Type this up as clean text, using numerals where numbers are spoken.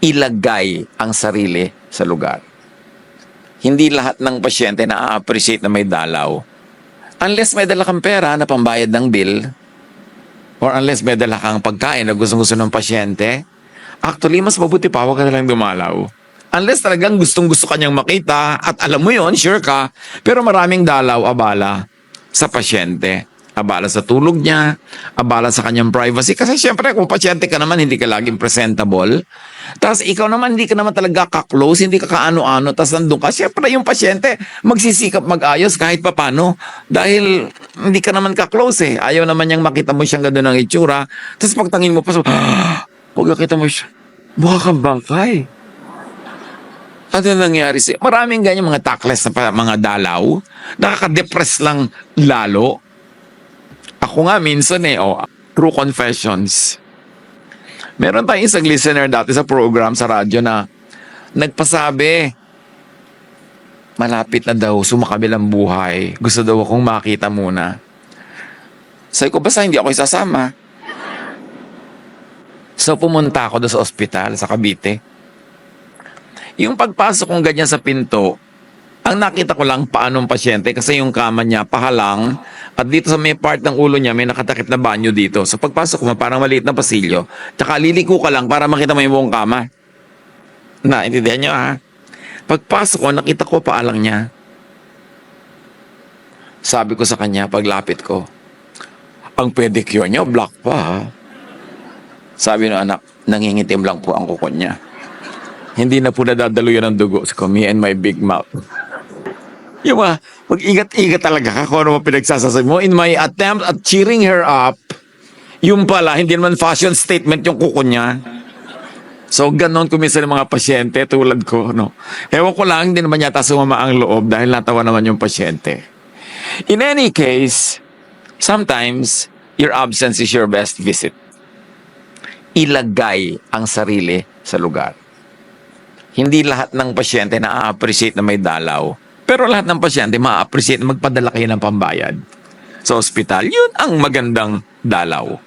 ilagay ang sarili sa lugar. Hindi lahat ng pasyente na-appreciate na may dalaw. Unless may dala kang pera na pambayad ng bill, or unless may dala kang pagkain na gustong-gusto ng pasyente, actually, mas mabuti pa, huwag ka na lang dumalaw. Unless talagang gustong-gusto kanyang makita, at alam mo yon, sure ka, pero maraming dalaw, abala sa pasyente. Abala sa tulog niya, abala sa kanyang privacy. Kasi syempre, kung pasyente ka naman, hindi ka laging presentable. Tapos ikaw naman, hindi ka naman talaga ka-close, hindi ka kaano-ano, tapos nandun ka. Syempre, yung pasyente, magsisikap mag-ayos kahit papano. Dahil hindi ka naman ka-close eh. Ayaw naman niyang makita mo siyang gano'n ng itsura. Tapos pagtangin mo pa, so, pag nakita mo siya, mukha kang bangkay. Ano nangyari siya? Maraming ganyan mga takless na mga dalaw. Nakaka-depress lang lalo. Ako nga minsan true confessions. Meron tayong isang listener dati sa program sa radyo na nagpasabi, malapit na daw, sumakabilang buhay. Gusto daw akong makita muna. Sabi ko, basta hindi ako isasama. So pumunta ako doon sa ospital, sa Cavite. Yung pagpasok kong ganyan sa pinto, ang nakita ko lang paanong pasyente kasi yung kama niya pahalang at dito sa may part ng ulo niya may nakatakip na banyo dito. So pagpasok mo parang maliit na pasilyo. Tsaka liliko ka lang para makita mo yung buong kama. Intindihan niyo ha? Pagpasok ko nakita ko paalang niya. Sabi ko sa kanya paglapit ko, ang pedicure niya black pa ha? Sabi ng anak, nangingitim lang po ang kuko niya. Hindi na po nadadaluyan ng dugo. So, me and my big mouth. Yung mag-ingat-ingat talaga ka kung ano mo pinagsasasabi mo. In my attempt at cheering her up, yung pala, hindi naman fashion statement yung kuko niya. So, ganon kuminsan ng mga pasyente tulad ko. No? Ewan ko lang, hindi naman yata sumama ang loob dahil natawa naman yung pasyente. In any case, sometimes, your absence is your best visit. Ilagay ang sarili sa lugar. Hindi lahat ng pasyente na-appreciate na may dalaw. Pero lahat ng pasyente ma-appreciate na magpadala kayo ng pambayad. Sa ospital, yun ang magandang dalaw.